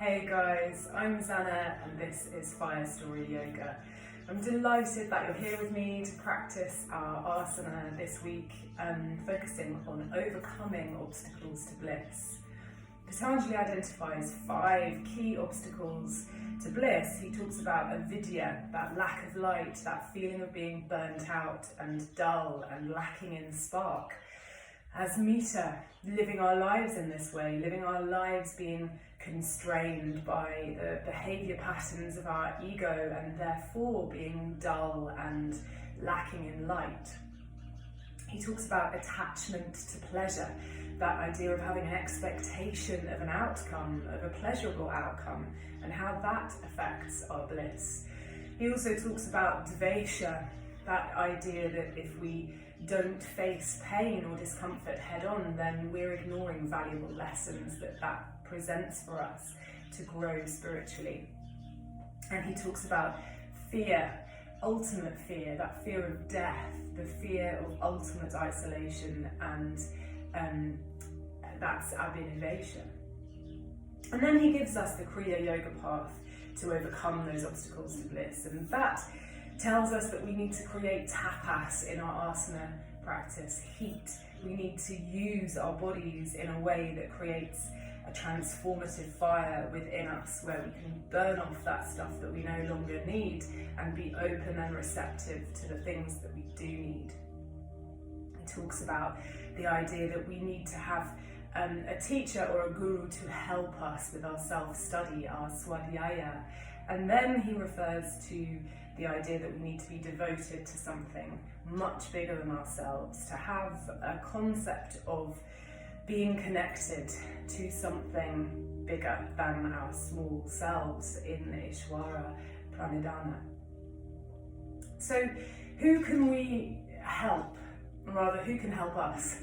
Hey guys, I'm Zana and this is Fire Story Yoga. I'm delighted that you're here with me to practice our asana this week, focusing on overcoming obstacles to bliss. Patanjali identifies 5 key obstacles to bliss. He talks about avidya, that lack of light, that feeling of being burnt out and dull and lacking in spark. As metta, living our lives in this way, living our lives being constrained by the behaviour patterns of our ego and therefore being dull and lacking in light. He talks about attachment to pleasure, that idea of having an expectation of an outcome, of a pleasurable outcome, and how that affects our bliss. He also talks about dvesha, that idea that if we don't face pain or discomfort head on, then we're ignoring valuable lessons that presents for us to grow spiritually. And he talks about fear, ultimate fear, that fear of death, the fear of ultimate isolation, and that's abhinivesha. And then he gives us the Kriya Yoga path to overcome those obstacles to bliss, and that tells us that we need to create tapas in our asana practice, heat. We need to use our bodies in a way that creates a transformative fire within us, where we can burn off that stuff that we no longer need and be open and receptive to the things that we do need. He talks about the idea that we need to have a teacher or a guru to help us with our self-study, our swadhyaya. And then he refers to the idea that we need to be devoted to something much bigger than ourselves, to have a concept of being connected to something bigger than our small selves in Ishvara Pranidhana. So who can we help? Rather, who can help us?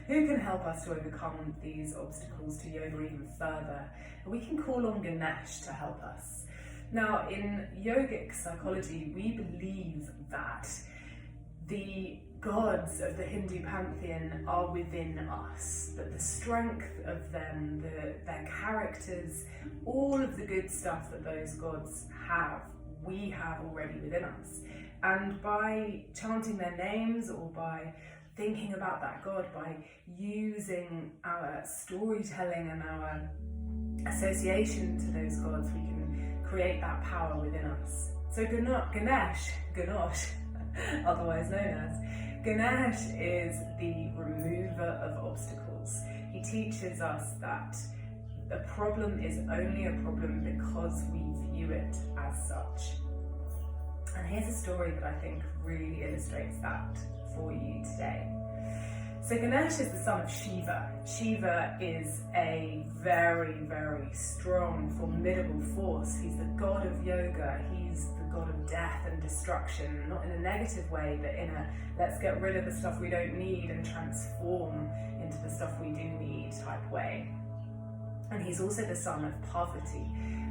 Who can help us to overcome these obstacles to yoga even further? We can call on Ganesh to help us. Now, in yogic psychology, we believe that the gods of the Hindu pantheon are within us, that the strength of them, their characters, all of the good stuff that those gods have, we have already within us. And by chanting their names or by thinking about that god, by using our storytelling and our association to those gods, we can create that power within us. So Ganesh, otherwise known as, Ganesh is the remover of obstacles. He teaches us that a problem is only a problem because we view it as such. And here's a story that I think really illustrates that for you today. So Ganesh is the son of Shiva. Shiva is a very, very strong, formidable force. He's the god of yoga. He's the god of death and destruction, not in a negative way, but in a let's get rid of the stuff we don't need and transform into the stuff we do need type way. And he's also the son of Parvati,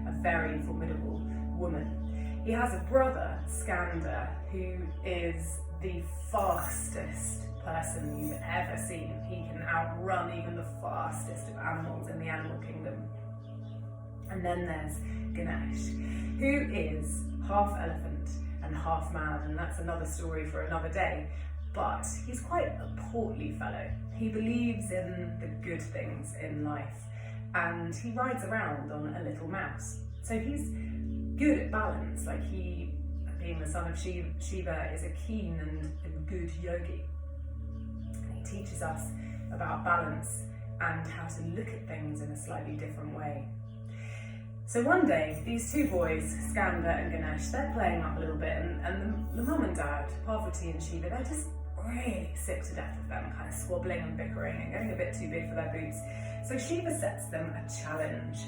a very formidable woman. He has a brother, Skanda, who is the fastest person you've ever seen. He can outrun even the fastest of animals in the animal kingdom. And then there's Ganesh, who is half elephant and half man, and that's another story for another day. But he's quite a portly fellow. He believes in the good things in life, and he rides around on a little mouse. So he's good at balance, like he, being the son of Shiva, is a keen and good yogi. And he teaches us about balance and how to look at things in a slightly different way. So one day, these two boys, Skanda and Ganesh, they're playing up a little bit, and the mum and dad, Parvati and Shiva, they're just really sick to death of them, kind of squabbling and bickering and getting a bit too big for their boots. So Shiva sets them a challenge.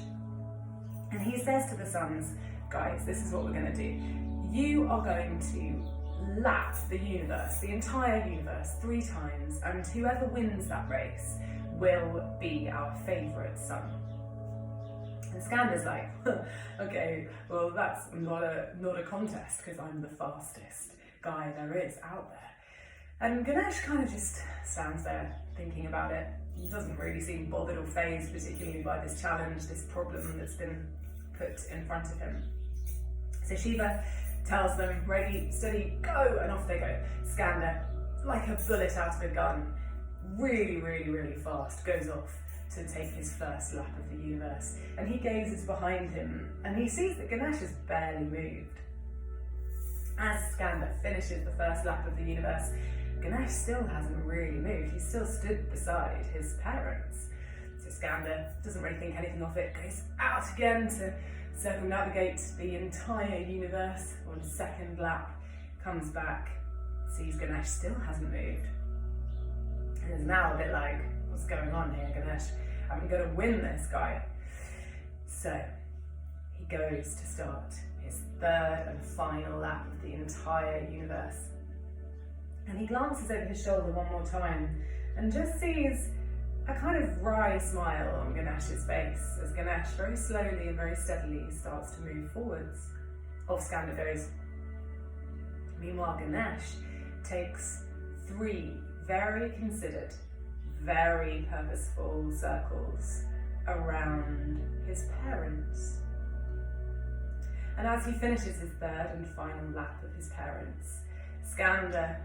And he says to the sons, guys, this is what we're going to do. You are going to lap the universe, the entire universe, 3 times, and whoever wins that race will be our favourite son. And Skanda's like, okay, well that's not a contest because I'm the fastest guy there is out there. And Ganesh kind of just stands there thinking about it, he doesn't really seem bothered or fazed particularly by this challenge, this problem that's been put in front of him. So Shiva tells them, ready, steady, go, and off they go. Skanda, like a bullet out of a gun, really fast, goes off to take his first lap of the universe. And he gazes behind him and he sees that Ganesh has barely moved. As Skanda finishes the first lap of the universe, Ganesh still hasn't really moved. He's still stood beside his parents. So Skanda doesn't really think anything of it, goes out again to circumnavigate the entire universe on his second lap, comes back, sees Ganesh still hasn't moved, and is now a bit like, what's going on here, Ganesh? I'm going to win this guy. So he goes to start his third and final lap of the entire universe. And he glances over his shoulder one more time and just sees a kind of wry smile on Ganesh's face as Ganesh very slowly and very steadily starts to move forwards. Off Skanda goes. Meanwhile, Ganesh takes 3 very considered, very purposeful circles around his parents. And as he finishes his third and final lap of his parents, Skanda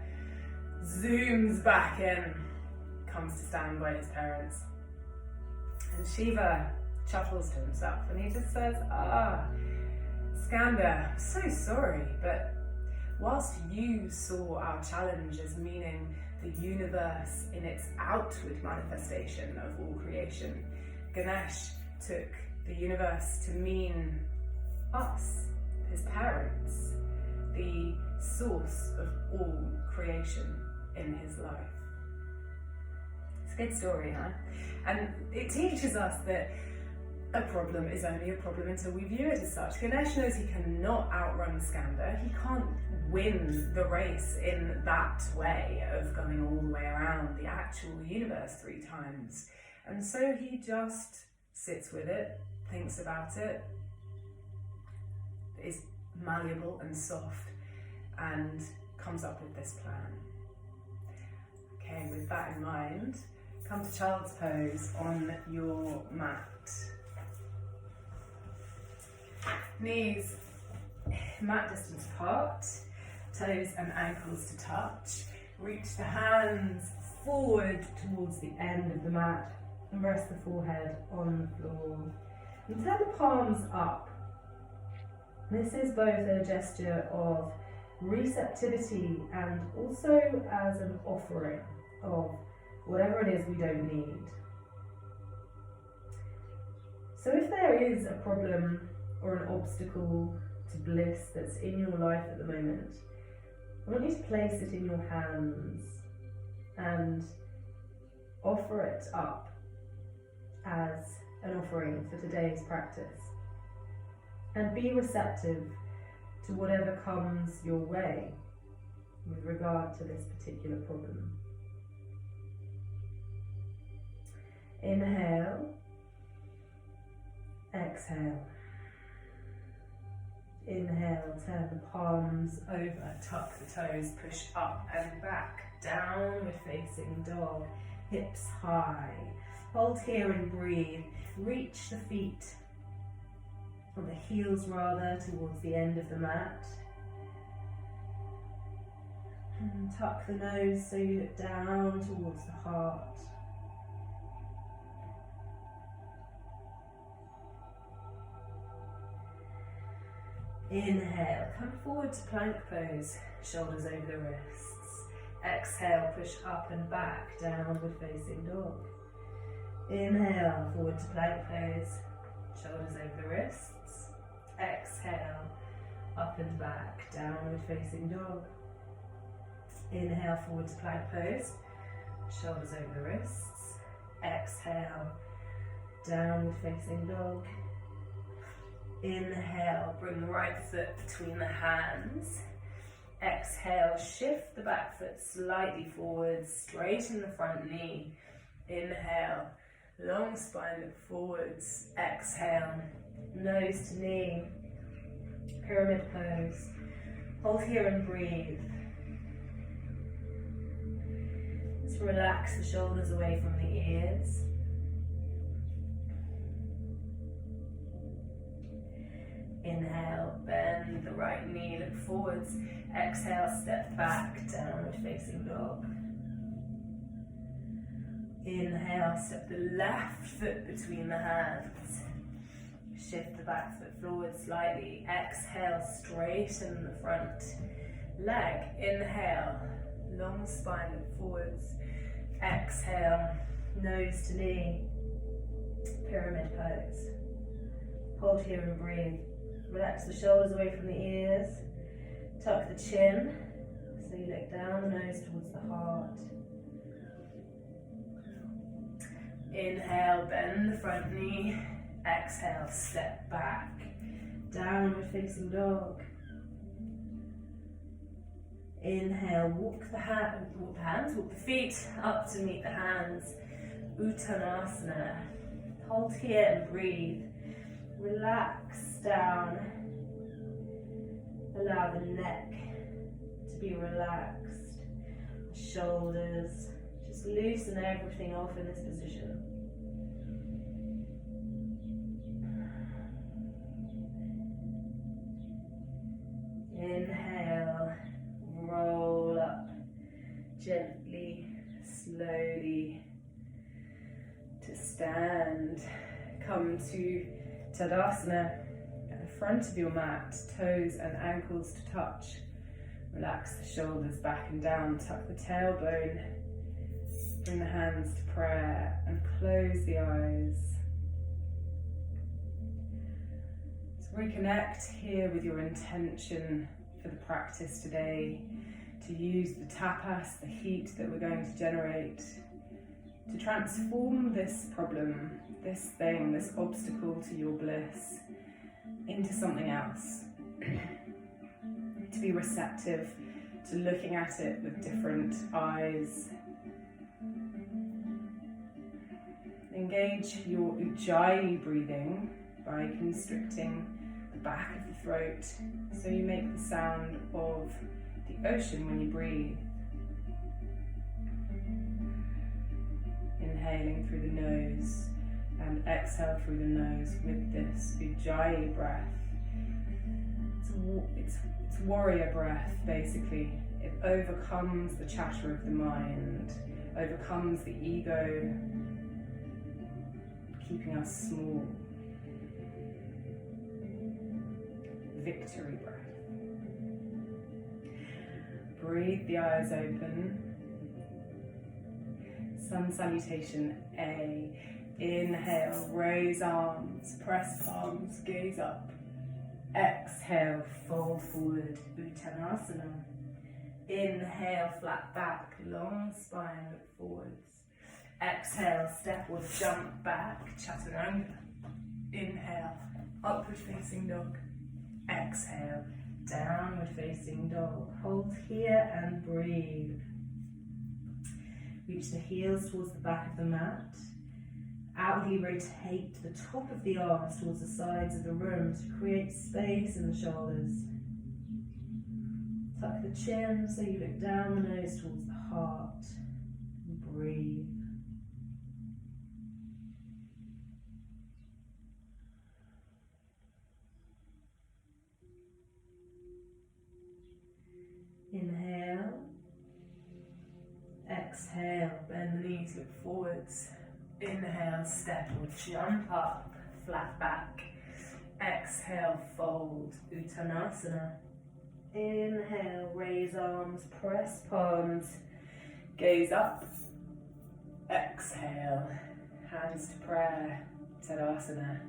zooms back in, comes to stand by his parents. And Shiva chuckles to himself and he just says, Skanda, I'm so sorry, but whilst you saw our challenge as meaning the universe in its outward manifestation of all creation, Ganesh took the universe to mean us, his parents, the source of all creation in his life. It's a good story, huh? And it teaches us that a problem is only a problem until we view it as such. Ganesh knows he cannot outrun Skanda. He can't win the race in that way of going all the way around the actual universe 3 times. And so he just sits with it, thinks about it, is malleable and soft, and comes up with this plan. Okay, with that in mind, come to child's pose on your mat. Knees mat distance apart, toes and ankles to touch. Reach the hands forward towards the end of the mat and rest the forehead on the floor. And turn the palms up. This is both a gesture of receptivity and also as an offering of whatever it is we don't need. So if there is a problem or an obstacle to bliss that's in your life at the moment, I want you to place it in your hands and offer it up as an offering for today's practice. And be receptive to whatever comes your way with regard to this particular problem. Inhale, exhale. Inhale, turn the palms over, tuck the toes, push up and back, downward facing dog, hips high. Hold here and breathe. Reach the feet, or the heels rather, towards the end of the mat. And tuck the nose so you look down towards the heart. Inhale, come forward to plank pose, shoulders over the wrists. Exhale, push up and back, downward facing dog. Inhale, forward to plank pose, shoulders over the wrists. Exhale, up and back, downward facing dog. Inhale, forward to plank pose, shoulders over the wrists. Exhale, downward facing dog. Inhale, bring the right foot between the hands. Exhale, shift the back foot slightly forward, straighten the front knee. Inhale, long spine look forwards. Exhale, nose to knee, pyramid pose. Hold here and breathe. As Just relax the shoulders away from the ears. Inhale, bend the right knee, look forwards. Exhale, step back, downward facing dog. Inhale, step the left foot between the hands. Shift the back foot forward slightly. Exhale, straighten the front leg. Inhale, long spine, look forwards. Exhale, nose to knee, pyramid pose. Hold here and breathe. Relax the shoulders away from the ears. Tuck the chin, so you look down the nose towards the heart. Inhale, bend the front knee. Exhale, step back. Downward facing dog. Inhale, walk the feet up to meet the hands. Uttanasana. Hold here and breathe. Relax down. Allow the neck to be relaxed. Shoulders. Just loosen everything off in this position. Inhale, roll up gently, slowly to stand. Come to Tadasana at the front of your mat, toes and ankles to touch. Relax the shoulders back and down, tuck the tailbone, bring the hands to prayer and close the eyes. So reconnect here with your intention for the practice today, to use the tapas, the heat that we're going to generate, to transform this problem, this thing, this obstacle to your bliss, into something else. To be receptive to looking at it with different eyes. Engage your ujjayi breathing by constricting the back of the throat so you make the sound of the ocean when you breathe. Inhaling through the nose and exhale through the nose with this ujjayi breath. It's warrior breath, basically. It overcomes the chatter of the mind, overcomes the ego, keeping us small. Victory breath. Breathe the eyes open. Sun salutation A. Inhale, raise arms, press palms, gaze up. Exhale, fold forward, Uttanasana. Inhale, flat back, long spine, look forwards. Exhale, step or jump back, Chaturanga. Inhale, upward facing dog. Exhale, downward facing dog. Hold here and breathe. Reach the heels towards the back of the mat. Outwardly rotate the top of the arms towards the sides of the room to create space in the shoulders. Tuck the chin so you look down the nose towards the heart. Breathe. Inhale. Exhale, bend the knees, look forwards. Inhale, step or jump up, flat back. Exhale, fold, Uttanasana. Inhale, raise arms, press palms, gaze up. Exhale, hands to prayer, Tadasana.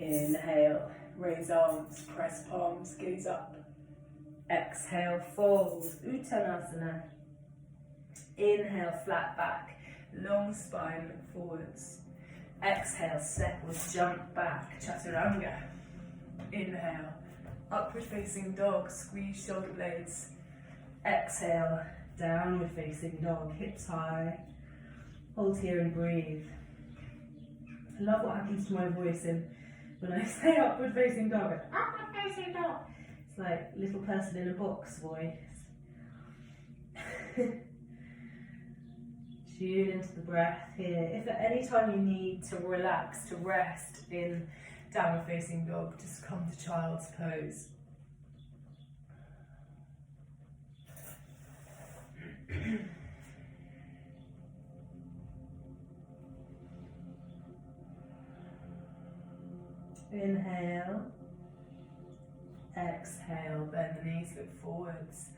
Inhale, raise arms, press palms, gaze up. Exhale, fold, Uttanasana. Inhale, flat back, long spine, look forwards. Exhale, step or jump back, Chaturanga. Inhale, upward facing dog, squeeze shoulder blades. Exhale, downward facing dog, hips high. Hold here and breathe. I love what happens to my voice when I say upward facing dog. Upward facing dog. It's like little person in a box voice. Tune into the breath here. If at any time you need to relax, to rest in downward facing dog, just come to child's pose. Inhale, exhale, bend the knees, look forwards.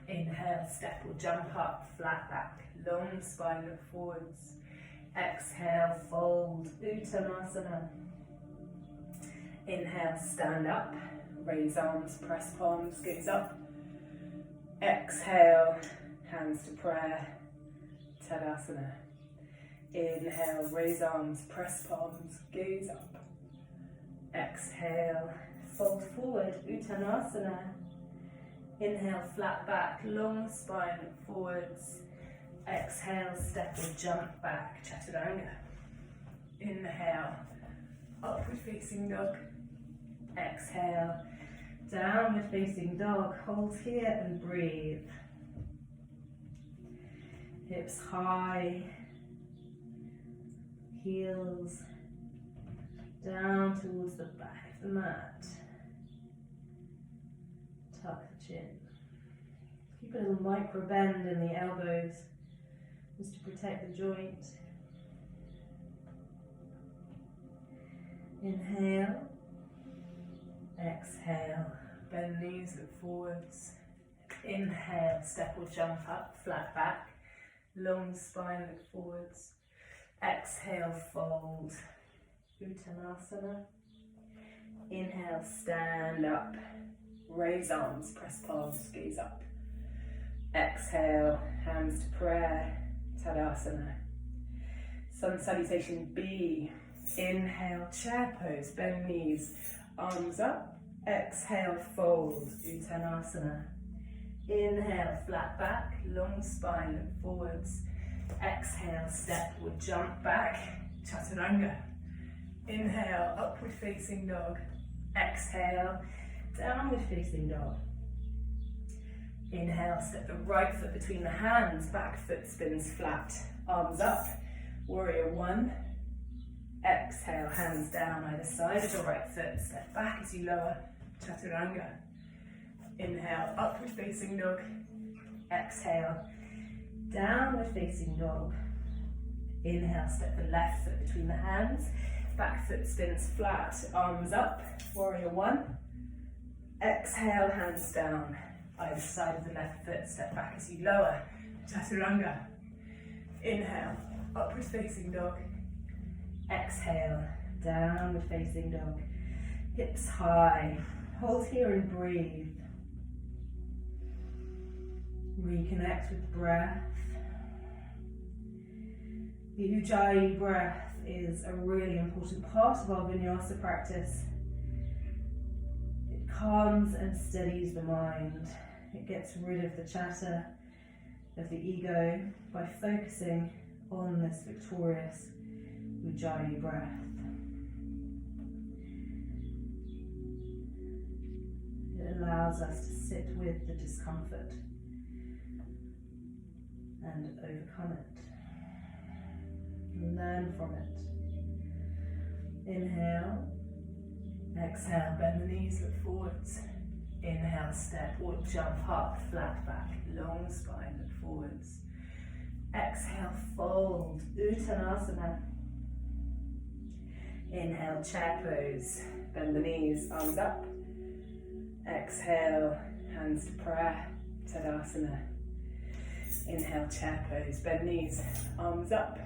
Inhale, step or jump up, flat back, long spine, look forwards. Exhale, fold, Uttanasana. Inhale, stand up, raise arms, press palms, gaze up. Exhale, hands to prayer, Tadasana. Inhale, raise arms, press palms, gaze up. Exhale, fold forward, Uttanasana. Inhale, flat back, long spine, look forwards. Exhale, step or jump back, Chaturanga. Inhale, upward facing dog. Exhale, downward facing dog. Hold here and breathe. Hips high, heels down towards the back of the mat. Tuck the chin. Keep a little micro bend in the elbows just to protect the joint. Inhale, exhale, bend knees, look forwards. Inhale, step or jump up, flat back, long spine, look forwards. Exhale, fold, Uttanasana. Inhale, stand up, raise arms, press palms, gaze up. Exhale, hands to prayer, Tadasana. Sun salutation B. Inhale, chair pose, bend knees, arms up. Exhale, fold, Uttanasana. Inhale, flat back, long spine, look forwards. Exhale, step or jump back, Chaturanga. Inhale, upward facing dog. Exhale, downward facing dog. Inhale, step the right foot between the hands, back foot spins flat, arms up, warrior one. Exhale, hands down either side of the right foot, step back as you lower, Chaturanga. Inhale, upward facing dog. Exhale, downward facing dog. Inhale, step the left foot between the hands, back foot spins flat, arms up, warrior one. Exhale, hands down either side of the left foot, step back as you lower, Chaturanga. Inhale, upward facing dog. Exhale, downward facing dog. Hips high, hold here and breathe. Reconnect with breath. The Ujjayi breath is a really important part of our vinyasa practice. It calms and steadies the mind. It gets rid of the chatter of the ego by focusing on this victorious Ujjayi breath. It allows us to sit with the discomfort and overcome it. Learn from it. Inhale, exhale, bend the knees, look forwards. Inhale, step or jump up, flat back, long spine, look forwards. Exhale, fold, Uttanasana. Inhale, chair pose, bend the knees, arms up. Exhale, hands to prayer, Tadasana. Inhale, chair pose, bend knees, arms up.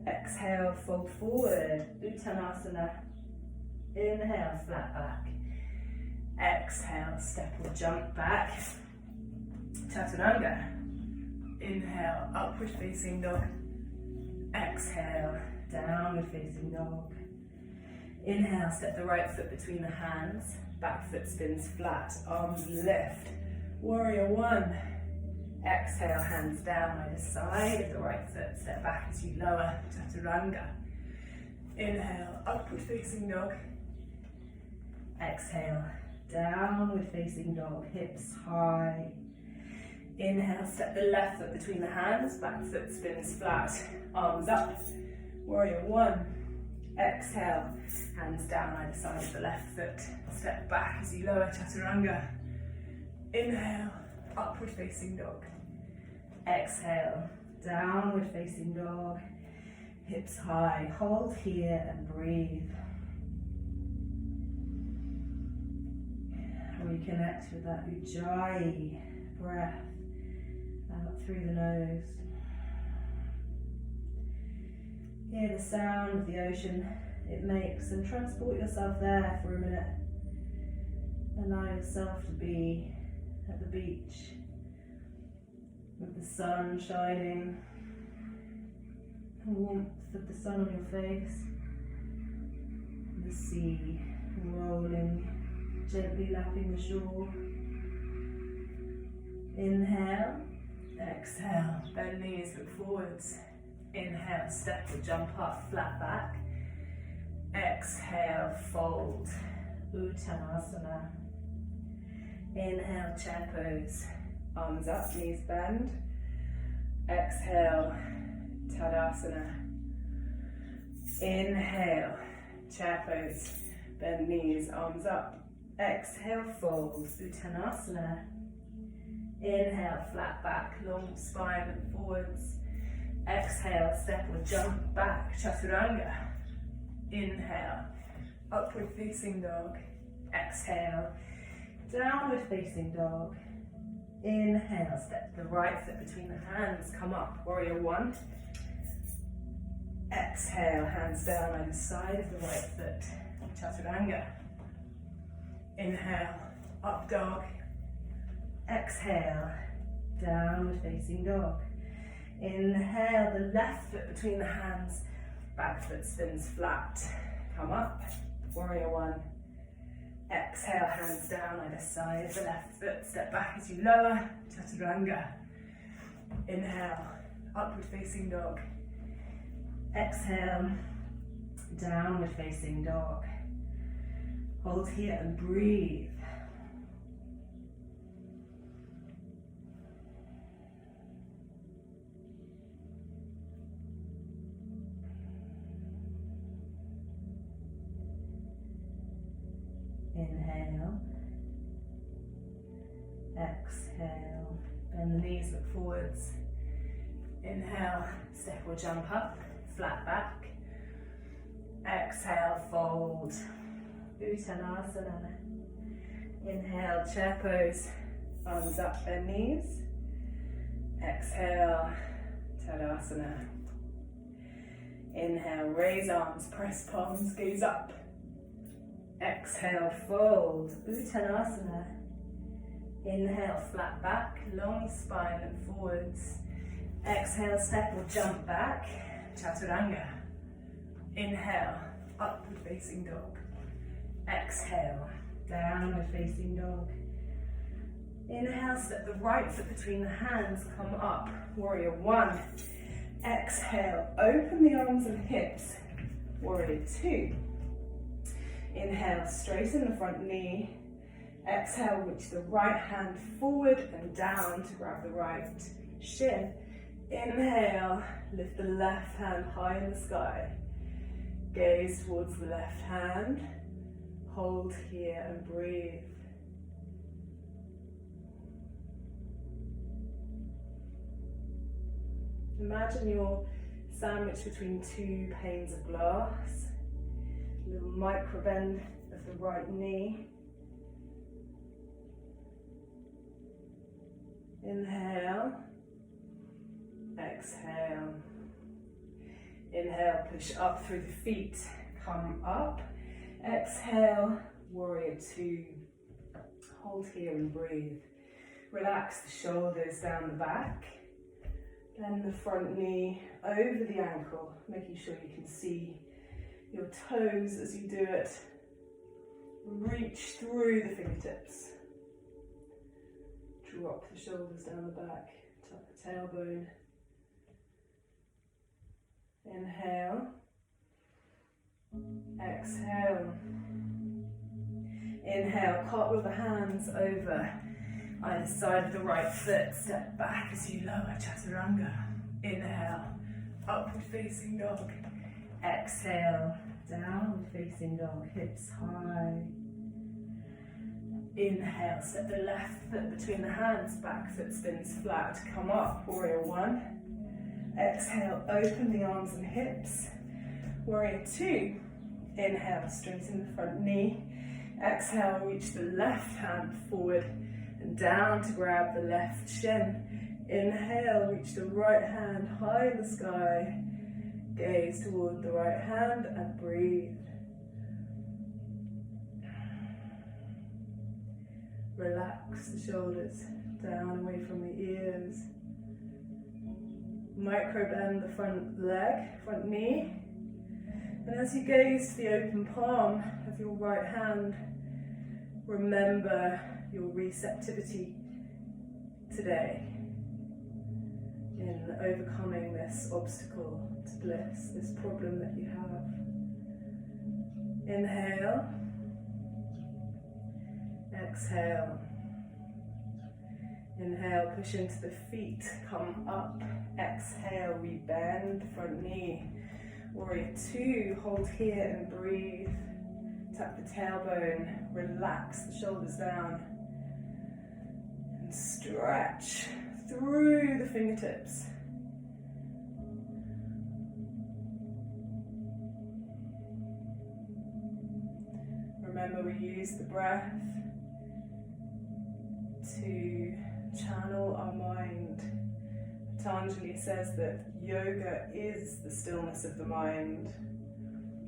Exhale, fold forward, Uttanasana. Inhale, flat back. Exhale, step or jump back, Chaturanga. Inhale, upward facing dog. Exhale, downward facing dog. Inhale, step the right foot between the hands, back foot spins flat, arms lift, warrior one. Exhale, hands down either side of the right foot, step back as you lower, Chaturanga. Inhale, upward facing dog. Exhale, downward facing dog, hips high. Inhale, step the left foot between the hands, back foot spins flat, arms up, warrior one. Exhale, hands down either side of the left foot, step back as you lower chaturanga. Inhale, upward facing dog. Exhale, downward facing dog, hips high, hold here and breathe. Reconnect with that Ujjayi breath out through the nose. Hear the sound of the ocean it makes and transport yourself there for a minute. Allow yourself to be at the beach with the sun shining, the warmth of the sun on your face, the sea rolling, gently lapping the shore. Inhale, exhale, bend knees, look forwards. Inhale, step or jump up, flat back. Exhale, fold, Uttanasana. Inhale, chair pose, arms up, knees bend. Exhale, Tadasana. Inhale, chair pose, bend knees, arms up. Exhale, fold, Uttanasana. Inhale, flat back, long spine and forwards. Exhale, step or jump back, chaturanga. Inhale, upward facing dog. Exhale, downward facing dog. Inhale, step the right foot between the hands, come up, warrior one. Exhale, hands down either side of the right foot, chaturanga. Inhale, up dog. Exhale, downward facing dog. Inhale, the left foot between the hands, back foot spins flat. Come up, warrior one. Exhale, hands down either side of the left foot, step back as you lower, chaturanga. Inhale, upward facing dog. Exhale, downward facing dog. Hold here and breathe. Inhale, exhale, bend the knees, look forwards. Inhale, step or jump up, flat back. Exhale, fold, Uttanasana. Inhale, chair pose, arms up, bend knees. Exhale, Tadasana. Inhale, raise arms, press palms, gaze up. Exhale, fold, Uttanasana. Inhale, flat back, long spine and forwards. Exhale, step or jump back, chaturanga. Inhale, upward facing dog. Exhale, downward facing dog. Inhale, step the right foot between the hands, come up, warrior one. Exhale, open the arms and hips, warrior two. Inhale, straighten the front knee. Exhale, reach the right hand forward and down to grab the right shin. Inhale, lift the left hand high in the sky. Gaze towards the left hand. Hold here and breathe. Imagine you're sandwiched between two panes of glass. A little micro bend of the right knee. Inhale, exhale. Inhale, push up through the feet, come up. Exhale, warrior two. Hold here and breathe. Relax the shoulders down the back. Bend the front knee over the ankle, making sure you can see your toes as you do it. Reach through the fingertips. Drop the shoulders down the back, tuck the tailbone. Inhale. Exhale. Inhale, cartwheel the hands over Either side of the right foot, step back as you lower, chaturanga. Inhale, upward facing dog. Exhale, downward facing dog, hips high. Inhale, step the left foot between the hands, back foot spins flat, come up, warrior one. Exhale, open the arms and hips. Warrior two. Inhale, straighten the front knee. Exhale, reach the left hand forward and down to grab the left shin. Inhale, reach the right hand high in the sky. Gaze toward the right hand and breathe. Relax the shoulders down away from the ears. Micro bend the front leg, front knee. And as you gaze to the open palm of your right hand, remember your receptivity today in overcoming this obstacle to bliss, this problem that you have. Inhale. Exhale. Inhale, push into the feet, come up. Exhale, we bend front knee. Warrior two, hold here and breathe. Tap the tailbone, relax the shoulders down. And stretch through the fingertips. Remember, we use the breath to channel our mind. Patanjali says that yoga is the stillness of the mind,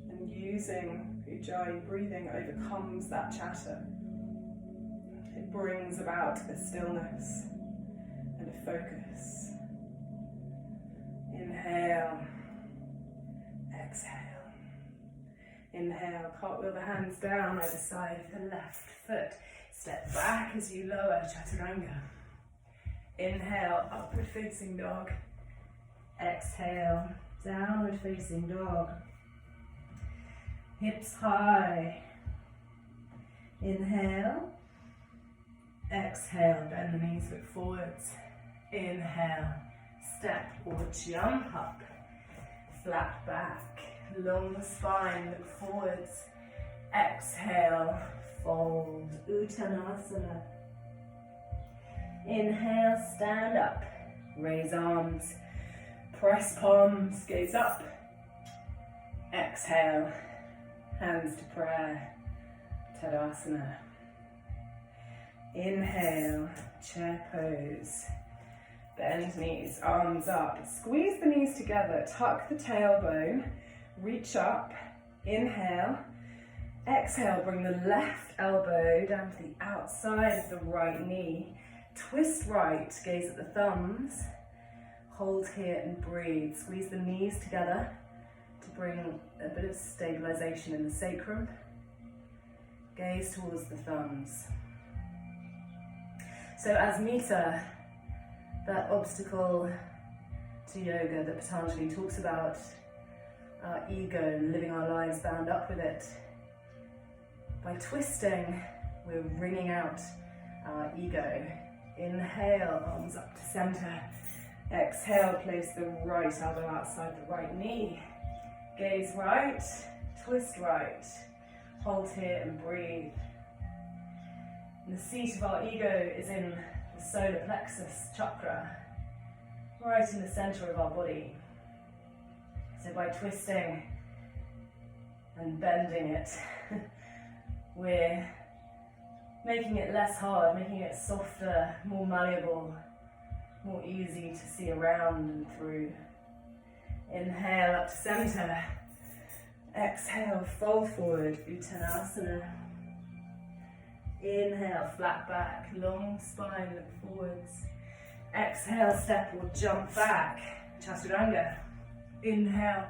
and using Ujjayi breathing overcomes that chatter. It brings about a stillness and a focus. Inhale, exhale. Inhale, cartwheel the hands down either side of the left foot. Step back as you lower, chaturanga. Inhale, upward facing dog. Exhale, downward facing dog. Hips high. Inhale. Exhale, bend the knees, look forwards. Inhale, step or jump up. Flat back, long spine, look forwards. Exhale, fold, Uttanasana. Inhale, stand up, raise arms, press palms, gaze up. Exhale, hands to prayer, Tadasana. Inhale, chair pose. Bend knees, arms up. Squeeze the knees together, tuck the tailbone, reach up. Inhale. Exhale, bring the left elbow down to the outside of the right knee. Twist right, gaze at the thumbs. Hold here and breathe. Squeeze the knees together to bring a bit of stabilization in the sacrum. Gaze towards the thumbs. So as metta, that obstacle to yoga that Patanjali talks about, our ego and living our lives bound up with it. By twisting, we're wringing out our ego. Inhale, arms up to center. Exhale, place the right elbow outside the right knee. Gaze right, twist right. Hold here and breathe. And the seat of our ego is in the solar plexus chakra, right in the center of our body. So by twisting and bending it, we're making it less hard, making it softer, more malleable, more easy to see around and through. Inhale up to center. Exhale, fold forward, Uttanasana. Inhale, flat back, long spine, look forwards. Exhale, step or jump back, Chaturanga. Inhale,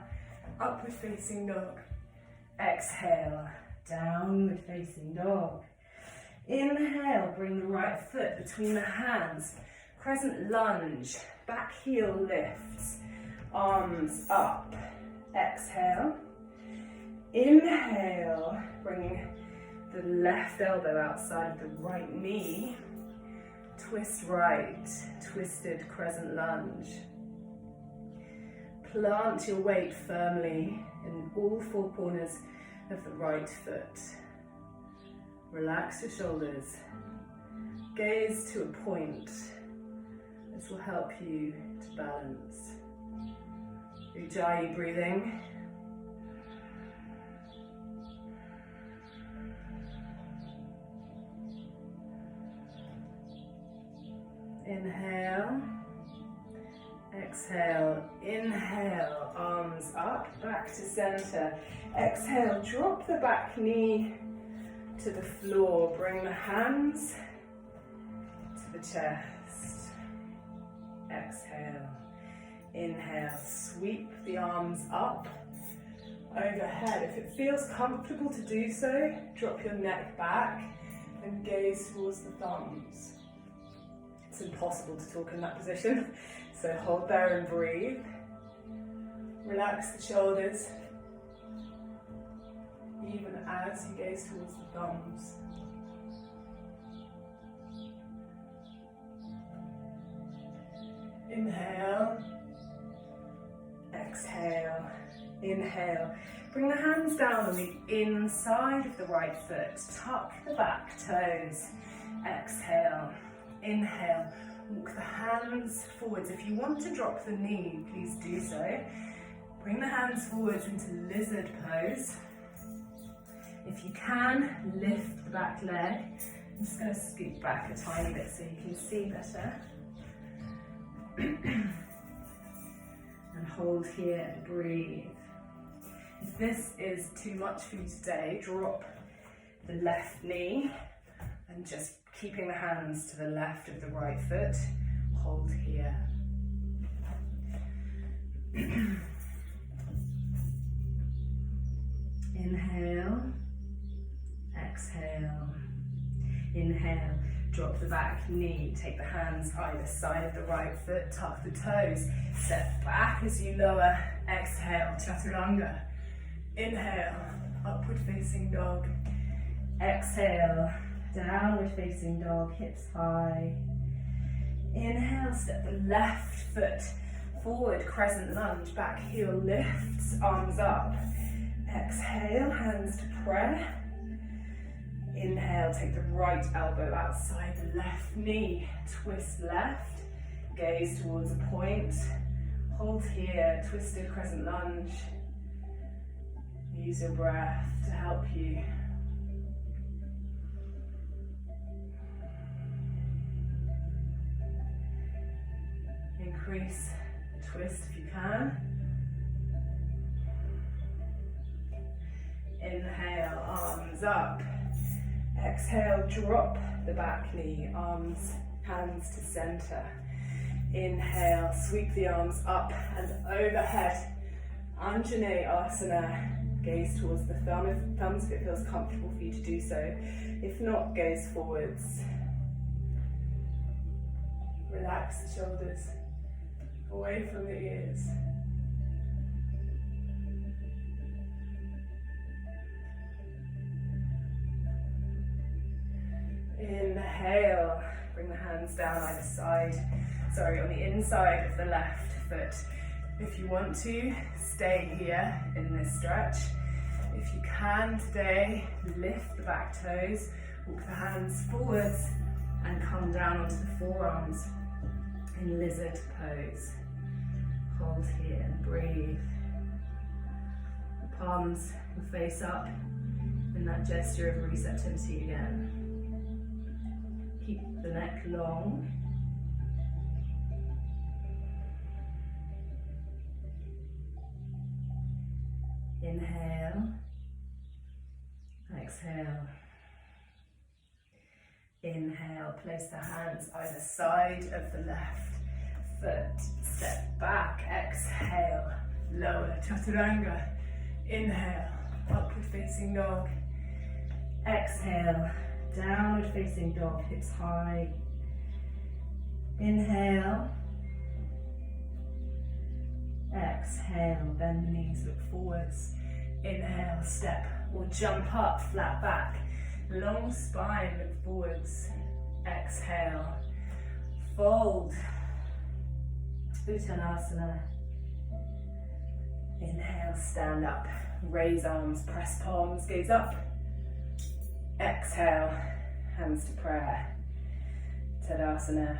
upward facing dog. Exhale, downward facing dog. Inhale, bring the right foot between the hands. Crescent lunge, back heel lifts, arms up. Exhale. Inhale, bringing the left elbow outside of the right knee. Twist right, twisted crescent lunge. Plant your weight firmly in all four corners of the right foot. Relax your shoulders. Gaze to a point. This will help you to balance. Ujjayi breathing. Inhale. Exhale. Inhale. Arms up, back to center. Exhale. Drop the back knee to the floor. Bring the hands to the chest. Exhale. Inhale. Sweep the arms up overhead. If it feels comfortable to do so, drop your neck back and gaze towards the thumbs. It's impossible to talk in that position, so hold there and breathe. Relax the shoulders, even as you gaze towards the thumbs. Inhale, exhale, inhale. Bring the hands down on the inside of the right foot. Tuck the back toes. Exhale. Inhale, walk the hands forwards. If you want to drop the knee, please do so. Bring the hands forwards into lizard pose. If you can, lift the back leg. I'm just going to scoot back a tiny bit so you can see better. And hold here and breathe. If this is too much for you today, drop the left knee and just keeping the hands to the left of the right foot, hold here. Inhale, exhale, inhale, drop the back knee, take the hands either side of the right foot, tuck the toes, step back as you lower, exhale, chaturanga. Inhale, upward facing dog, exhale, downward facing dog, hips high. Inhale, step the left foot forward, crescent lunge, back heel lifts, arms up. Exhale, hands to prayer. Inhale, take the right elbow outside the left knee, twist left, gaze towards a point. Hold here, twisted crescent lunge. Use your breath to help you. Increase the twist if you can. Inhale, arms up. Exhale, drop the back knee, arms, hands to center. Inhale, sweep the arms up and overhead. Anjaneyasana. Gaze towards the thumbs if it feels comfortable for you to do so. If not, gaze forwards. Relax the shoulders. Away from the ears. Inhale, bring the hands down either side, on the inside of the left foot. If you want to, stay here in this stretch. If you can today, lift the back toes, walk the hands forwards and come down onto the forearms in lizard pose. Hold here and breathe. The palms will face up in that gesture of receptivity again. Keep the neck long. Inhale, exhale. Inhale, place the hands either side of the left foot. Step back, exhale, lower, chaturanga. Inhale, upward facing dog. Exhale, downward facing dog, hips high. Inhale. Exhale, bend the knees, look forwards. Inhale, step or jump up, flat back. Long spine, look forwards. Exhale, fold. Uttanasana. Inhale, stand up. Raise arms, press palms, gaze up. Exhale, hands to prayer. Tadasana.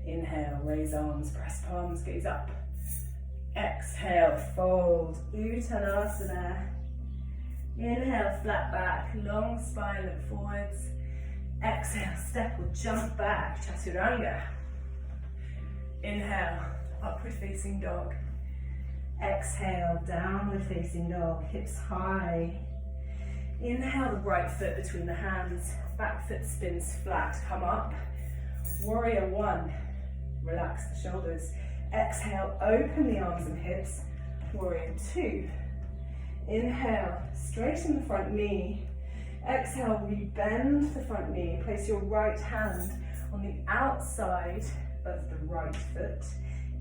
Inhale, raise arms, press palms, gaze up. Exhale, fold. Uttanasana. Inhale, flat back, long spine, look forwards. Exhale, step or jump back, chaturanga. Inhale, upward facing dog. Exhale, downward facing dog, hips high. Inhale, the right foot between the hands, back foot spins flat, come up. Warrior one, relax the shoulders. Exhale, open the arms and hips. Warrior two. Inhale, straighten the front knee. Exhale, rebend the front knee. Place your right hand on the outside of the right foot.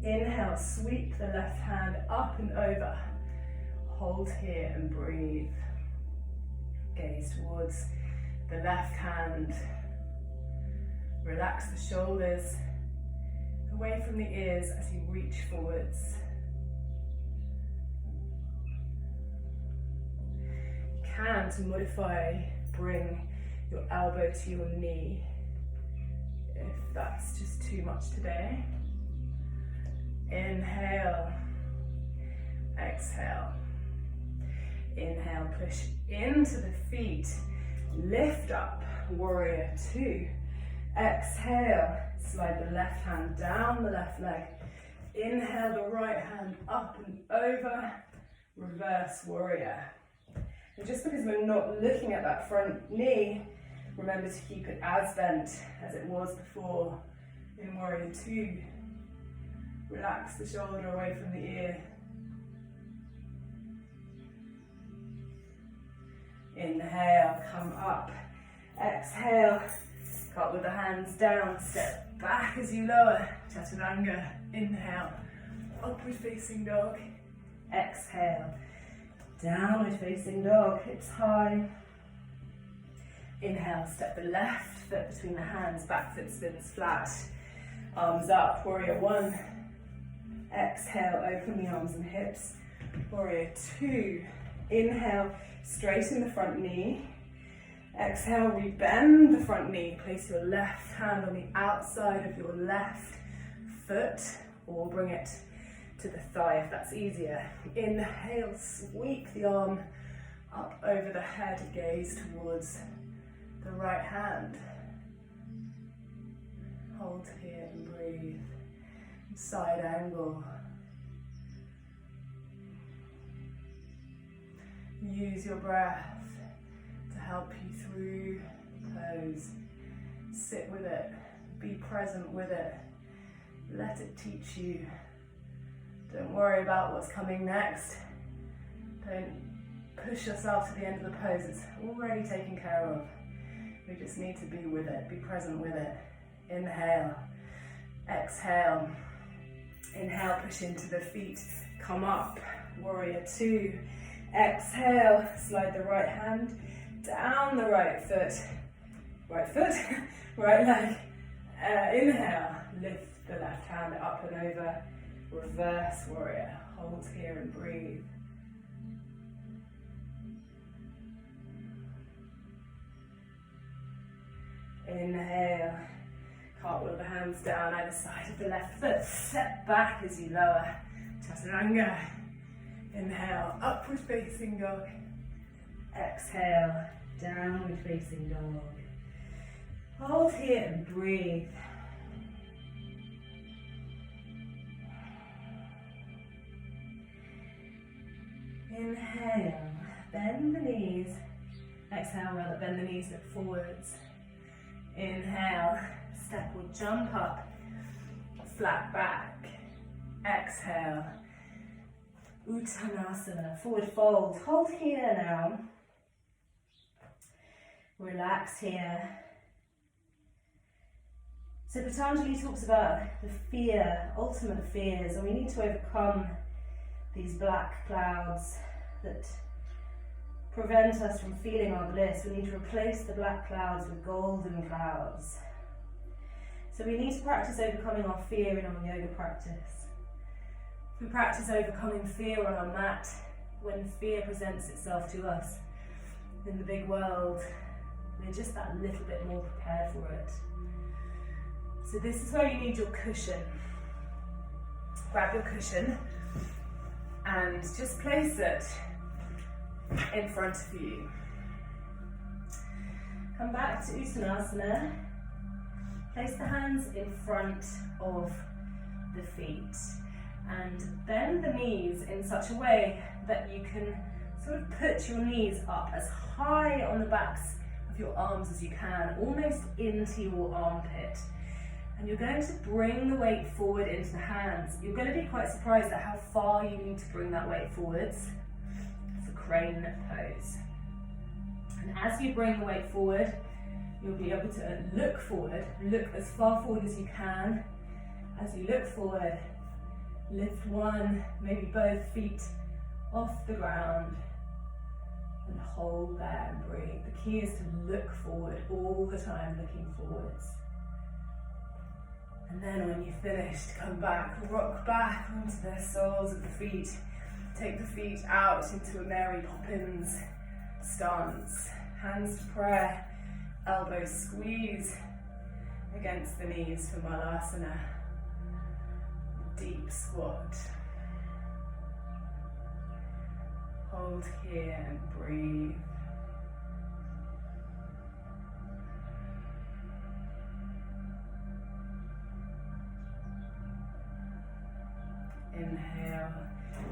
Inhale, sweep the left hand up and over. Hold here and breathe. Gaze towards the left hand. Relax the shoulders away from the ears as you reach forwards. You can, to modify, bring your elbow to your knee if that's just too much today. Inhale, exhale. Inhale, push into the feet, lift up, warrior two. Exhale, slide the left hand down the left leg. Inhale, the right hand up and over, reverse warrior. And just because we're not looking at that front knee, remember to keep it as bent as it was before in warrior two. Relax the shoulder away from the ear. Inhale, come up. Exhale, cut with the hands down, step back as you lower. Chaturanga. Inhale, upward facing dog. Exhale, downward facing dog, hips high. Inhale, step the left foot between the hands, back foot spins flat. Arms up, warrior one. Exhale, open the arms and hips. Warrior two. Inhale, straighten the front knee. Exhale, rebend the front knee. Place your left hand on the outside of your left foot, or bring it to the thigh if that's easier. Inhale, sweep the arm up over the head, gaze towards the right hand. Hold here and breathe. Side angle. Use your breath to help you through the pose. Sit with it. Be present with it. Let it teach you. Don't worry about what's coming next. Don't push yourself to the end of the pose. It's already taken care of. We just need to be with it. Be present with it. Inhale. Exhale. Inhale, push into the feet. Come up. Warrior two. Exhale, slide the right hand down the right foot, right leg. Inhale, lift the left hand up and over, reverse warrior. Hold here and breathe. Inhale, cartwheel the hands down either side of the left foot, step back as you lower, chaturanga. Inhale, upward facing dog. Exhale, downward facing dog. Hold here and breathe. Inhale, bend the knees. Exhale, rather bend the knees, look forwards. Inhale, step or jump up, flat back. Exhale, Uttanasana, forward fold. Hold here now. Relax here. So Patanjali talks about the fear, ultimate fears, and we need to overcome these black clouds that prevent us from feeling our bliss. We need to replace the black clouds with golden clouds. So we need to practice overcoming our fear in our yoga practice. If we practice overcoming fear on our mat, when fear presents itself to us in the big world, we're just that little bit more prepared for it. So this is where you need your cushion. Grab your cushion and just place it in front of you. Come back to Uttanasana. Place the hands in front of the feet and bend the knees in such a way that you can sort of put your knees up as high on the backs of your arms as you can, almost into your armpit. And you're going to bring the weight forward into the hands. You're going to be quite surprised at how far you need to bring that weight forwards. It's a crane pose. And as you bring the weight forward, you'll be able to look forward, look as far forward as you can. As you look forward, lift one, maybe both feet off the ground and hold there and breathe. The key is to look forward all the time, looking forwards. And then when you've finished, come back, rock back onto the soles of the feet. Take the feet out into a Mary Poppins stance. Hands to prayer, elbows squeeze against the knees for Malasana. Deep squat. Hold here and breathe. Inhale,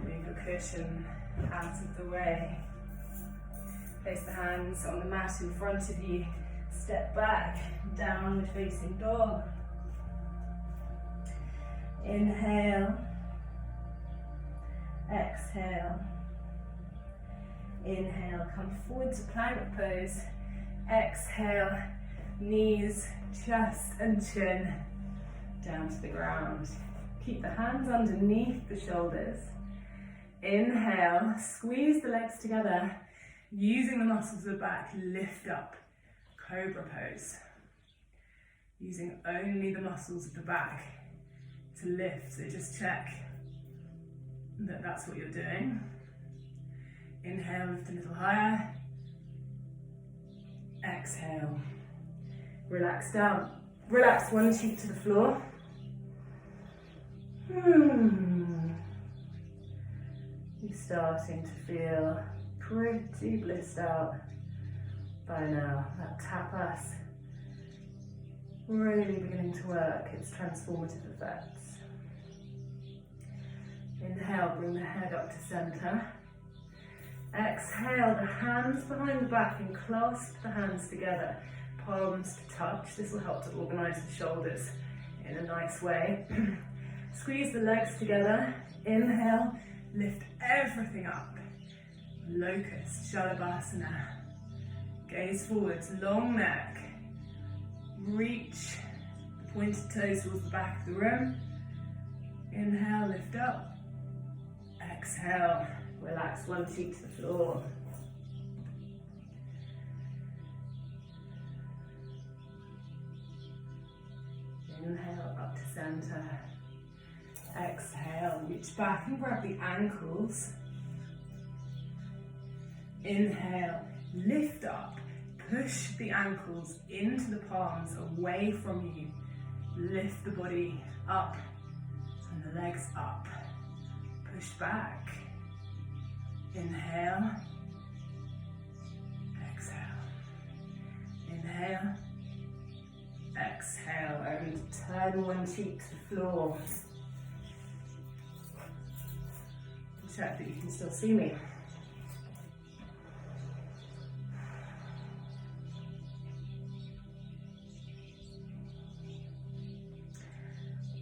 move your cushion out of the way. Place the hands on the mat in front of you. Step back, downward facing dog. Inhale, exhale. Inhale, come forward to plank pose. Exhale, knees, chest and chin down to the ground. Keep the hands underneath the shoulders. Inhale, squeeze the legs together. Using the muscles of the back, lift up, cobra pose. Using only the muscles of the back to lift, so just check that that's what you're doing. Inhale, lift a little higher. Exhale, relax down. Relax one cheek to the floor. You're starting to feel pretty blissed out by now. That tapas really beginning to work its transformative effects. Inhale, bring the head up to center. Exhale, the hands behind the back and clasp the hands together, palms to touch. This will help to organize the shoulders in a nice way. Squeeze the legs together. Inhale, lift everything up. Locust, Shalabhasana. Gaze forwards, long neck. Reach the pointed toes towards the back of the room. Inhale, lift up. Exhale, relax one cheek to the floor. Inhale, up to center. Exhale, reach back and grab the ankles. Inhale, lift up, push the ankles into the palms, away from you. Lift the body up and the legs up. Push back. Inhale. Exhale. Inhale. Exhale, and turn one cheek to the floor. Check that you can still see me.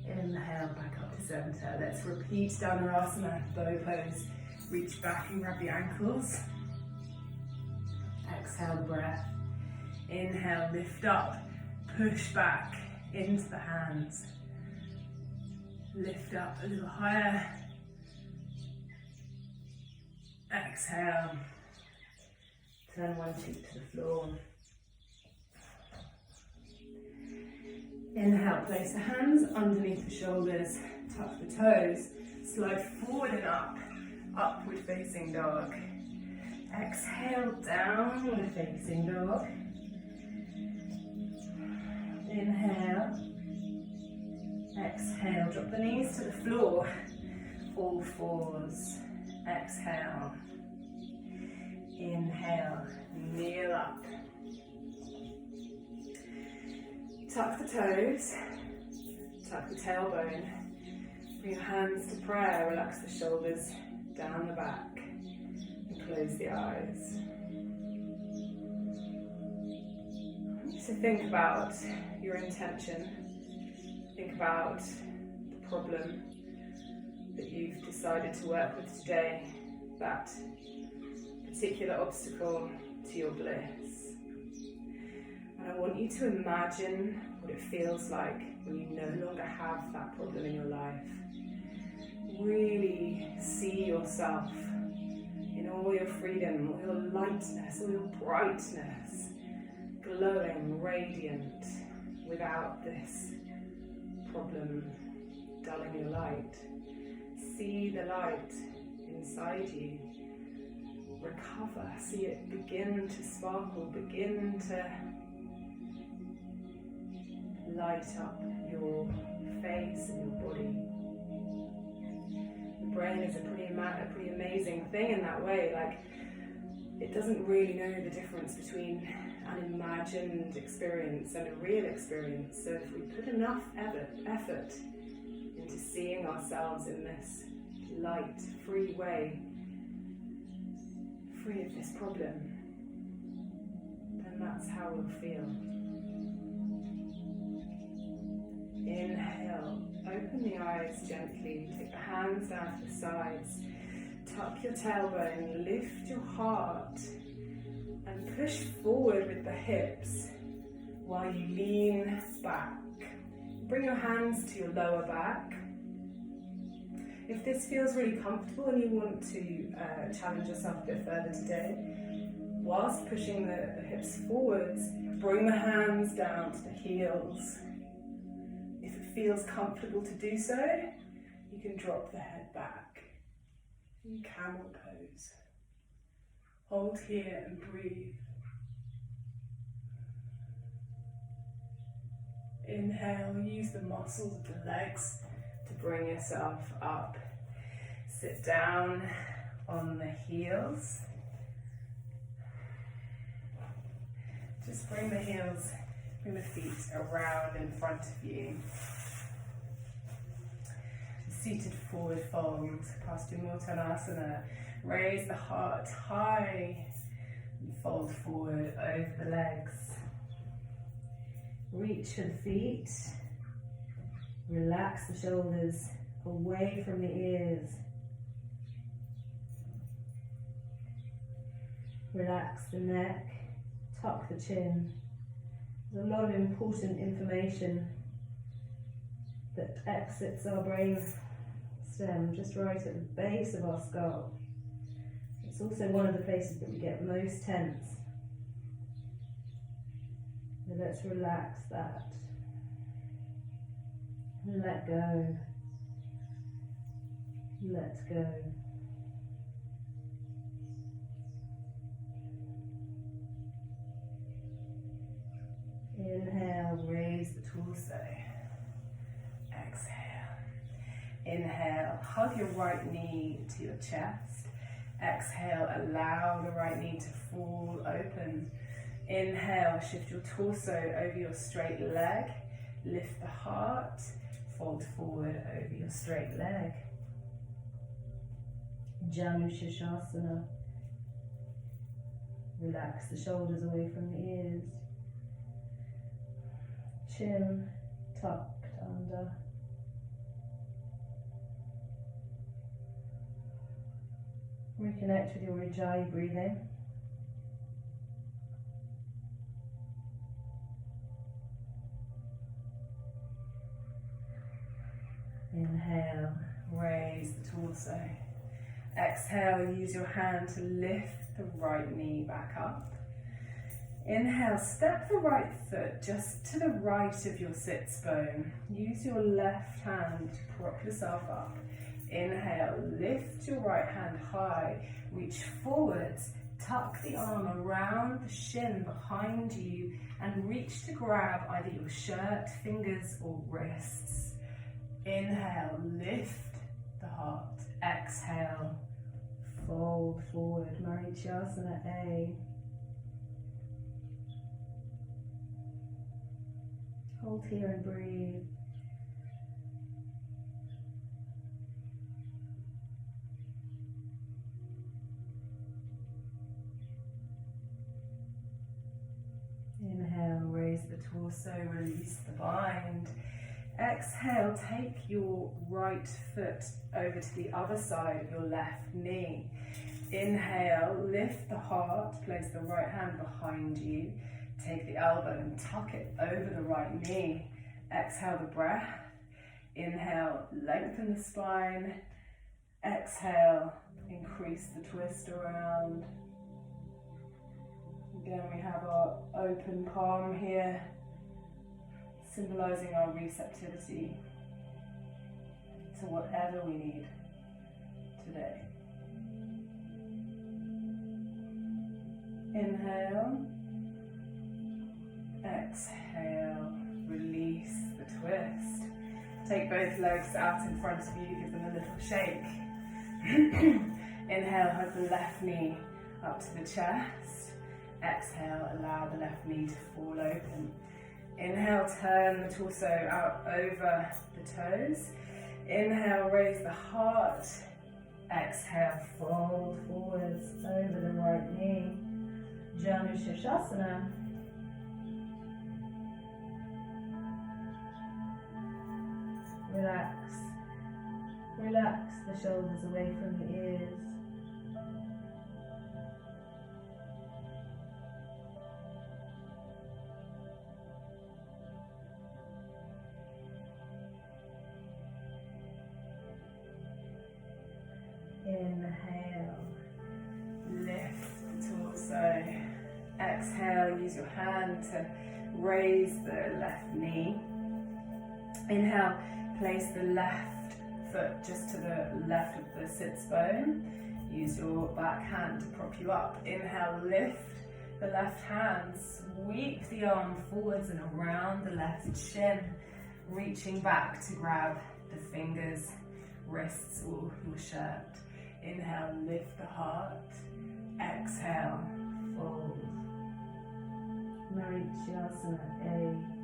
Inhale, back up to center. Let's repeat Dhanurasana, bow pose. Reach back and grab the ankles. Exhale the breath. Inhale, lift up. Push back into the hands. Lift up a little higher. Exhale. Turn one cheek to the floor. Inhale, Now place the hands underneath the shoulders, tuck the toes, slide forward and up, upward facing dog. Exhale, downward facing dog. Inhale. Exhale, drop the knees to the floor. All fours. Exhale. Inhale, kneel up. Tuck the toes, tuck the tailbone. Bring your hands to prayer, relax the shoulders down the back and close the eyes. So think about your intention. Think about the problem that you've decided to work with today, that particular obstacle to your bliss. And I want you to imagine what it feels like when you no longer have that problem in your life. Really see yourself in all your freedom, all your lightness, all your brightness, glowing, radiant, without this problem dulling your light. See the light inside you. Recover, see it begin to sparkle, begin to light up your face and your body. The brain is a pretty amazing thing in that way. Like, it doesn't really know the difference between an imagined experience and a real experience. So if we put enough effort into seeing ourselves in this light, free way, free of this problem, then that's how we'll feel. Inhale, open the eyes gently, take the hands down to the sides, tuck your tailbone, lift your heart, and push forward with the hips while you lean back. Bring your hands to your lower back. If this feels really comfortable and you want to challenge yourself a bit further today, whilst pushing the hips forwards, bring the hands down to the heels. If it feels comfortable to do so, you can drop the head back. In camel pose. Hold here and breathe. Inhale, use the muscles of the legs to bring yourself up. Sit down on the heels. Just bring the feet around in front of you. Seated forward fold, Paschimottanasana. Raise the heart high and fold forward over the legs. Reach for the feet. Relax the shoulders away from the ears. Relax the neck, tuck the chin. There's a lot of important information that exits our brain stem just right at the base of our skull. It's also one of the places that we get most tense. So let's relax that. And let go. Let go. Inhale, raise the torso. Exhale. Inhale, hug your right knee to your chest. Exhale, allow the right knee to fall open. Inhale, shift your torso over your straight leg. Lift the heart, fold forward over your straight leg. Janushirshasana. Relax the shoulders away from the ears. Chin tucked under. Reconnect with your Ujjayi breathing. Inhale, raise the torso. Exhale, use your hand to lift the right knee back up. Inhale, step the right foot just to the right of your sits bone. Use your left hand to prop yourself up. Inhale, lift your right hand high, reach forwards, tuck the arm around the shin behind you and reach to grab either your shirt, fingers or wrists. Inhale, lift the heart. Exhale, fold forward, Marichyasana A. Hold here and breathe. Inhale, raise the torso, release the bind. Exhale, take your right foot over to the other side of your left knee. Inhale, lift the heart, place the right hand behind you. Take the elbow and tuck it over the right knee. Exhale the breath. Inhale, lengthen the spine. Exhale, increase the twist around. Again, we have our open palm here, symbolizing our receptivity to whatever we need today. Inhale. Exhale, release the twist. Take both legs out in front of you, give them a little shake. Inhale, hug the left knee up to the chest. Exhale, allow the left knee to fall open. Inhale, turn the torso out over the toes. Inhale, raise the heart. Exhale, fold forwards over the right knee. Janu Shirshasana. Relax. Relax the shoulders away from the ears. Inhale. Lift the torso. Exhale, use your hand to raise the left knee. Inhale. Place the left foot just to the left of the sits bone. Use your back hand to prop you up. Inhale, lift the left hand. Sweep the arm forwards and around the left shin. Reaching back to grab the fingers, wrists or your shirt. Inhale, lift the heart. Exhale, fold. Marichyasana A.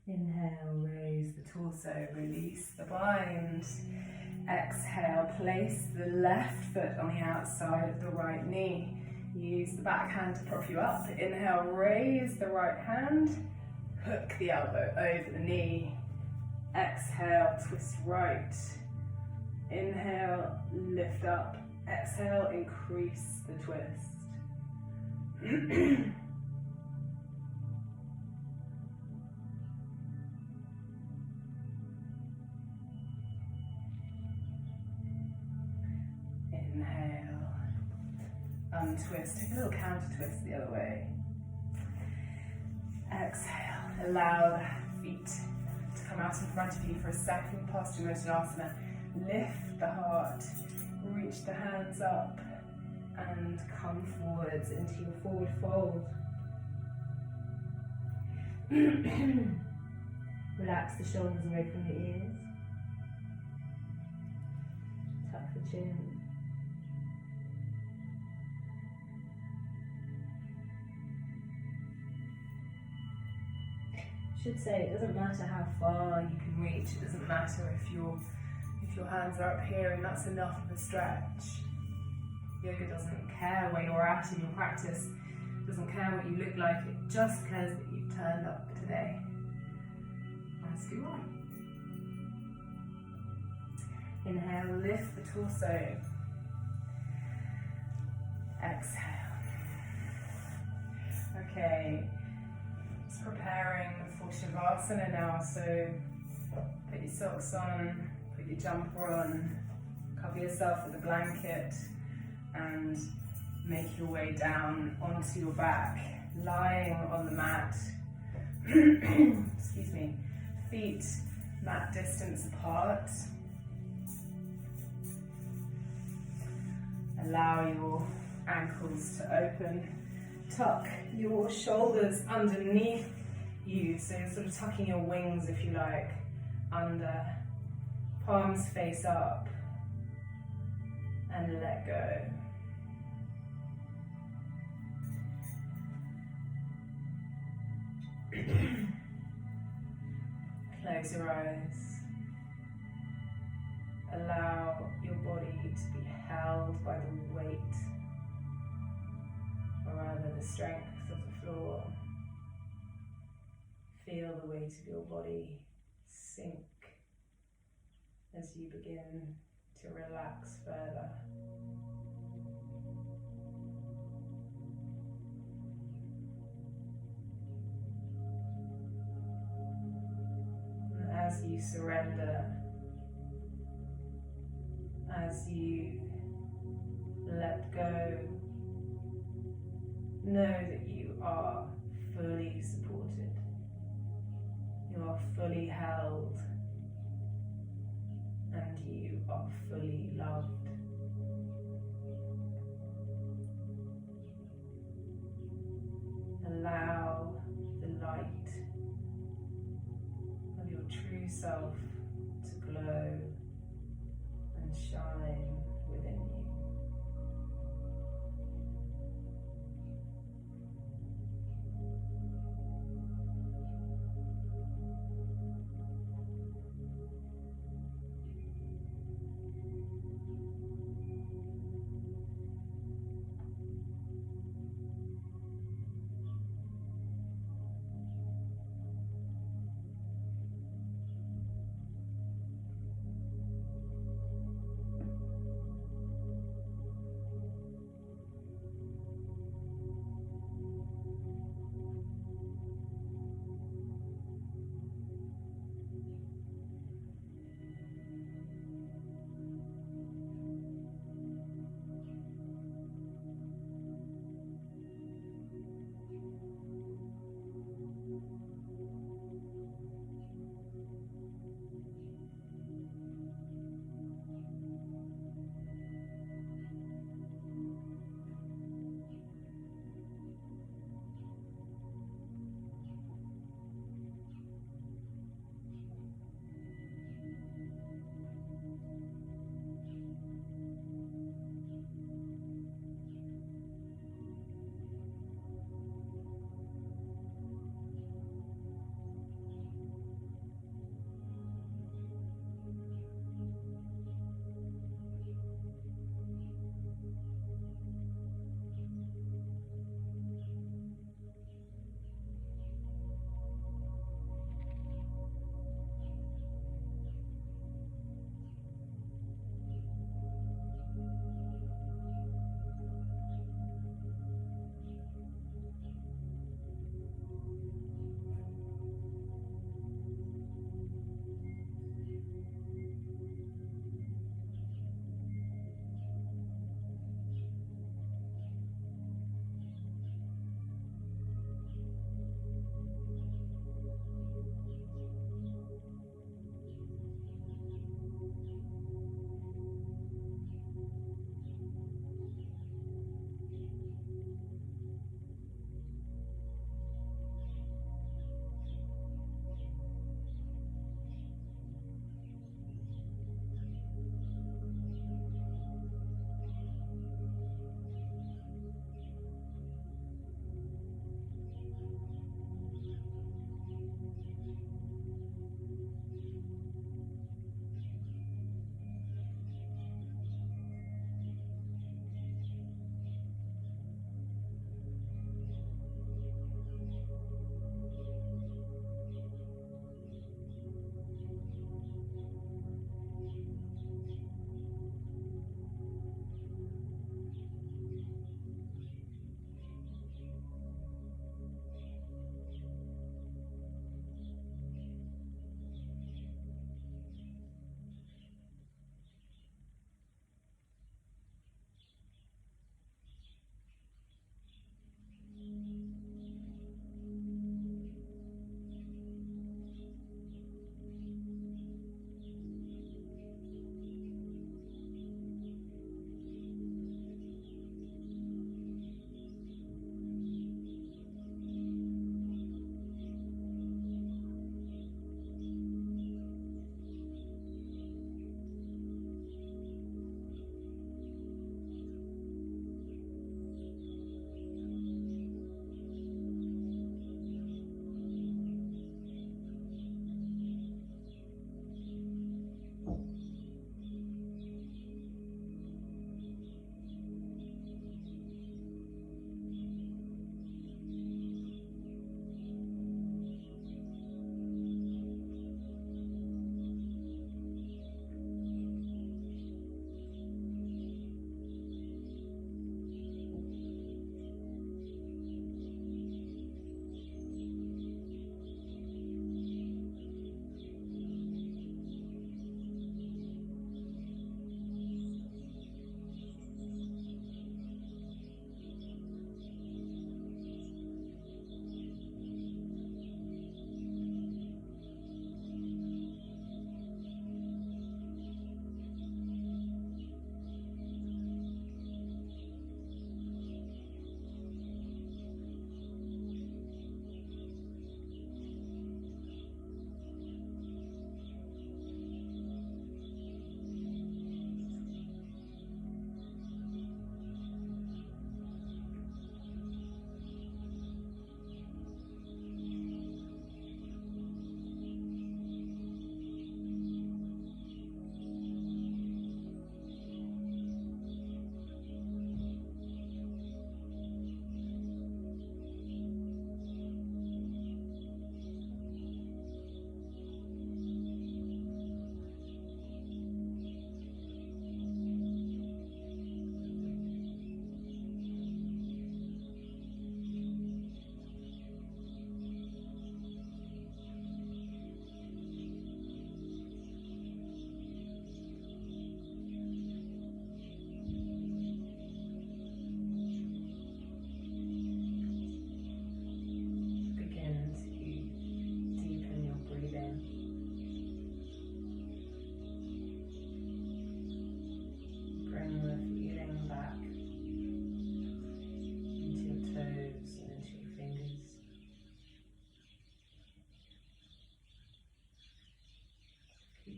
Inhale, raise the torso, release the bind. Exhale, place the left foot on the outside of the right knee. Use the back hand to prop you up. Inhale, raise the right hand, hook the elbow over the knee. Exhale, twist right. Inhale, lift up. Exhale, increase the twist. Inhale, untwist, take a little counter twist the other way. Exhale, allow the feet to come out in front of you for a second Paschimottanasana. Lift the heart, reach the hands up and come forwards into your forward fold. Relax the shoulders away from the ears. Tuck the chin. Should say it doesn't matter how far you can reach, it doesn't matter if your hands are up here and that's enough of a stretch. Yoga doesn't care where you're at in your practice, it doesn't care what you look like, it just cares that you've turned up today. As you are. Inhale, lift the torso. Exhale. Okay, just preparing asana now, so put your socks on, put your jumper on, cover yourself with a blanket, and make your way down onto your back, lying on the mat. Excuse me. Feet mat distance apart. Allow your ankles to open. Tuck your shoulders underneath you, so you're sort of tucking your wings, if you like, under. Palms face up, and let go. Close your eyes. Allow your body to be held by the weight, or rather the strength of the floor. Feel the weight of your body sink as you begin to relax further. And as you surrender, as you let go, know that you are fully supported. You are fully held, and you are fully loved. Allow the light of your true self to glow and shine within you.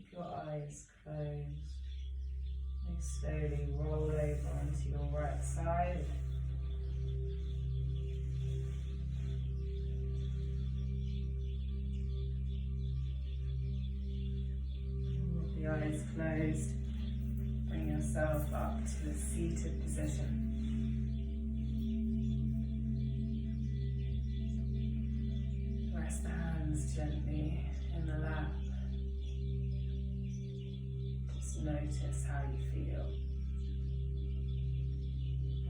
Keep your eyes closed. You slowly roll over onto your right side. With the eyes closed, bring yourself up to a seated position. Rest the hands gently in the lap. Just notice how you feel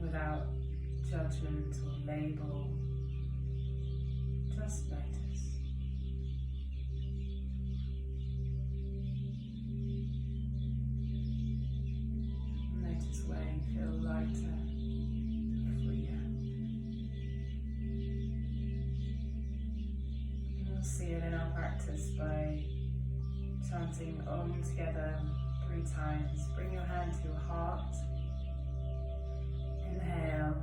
without judgment or label. Just notice. Notice where you feel lighter, freer. We'll see it in our practice by chanting Om together 3 times. Bring your hand to your heart. Inhale.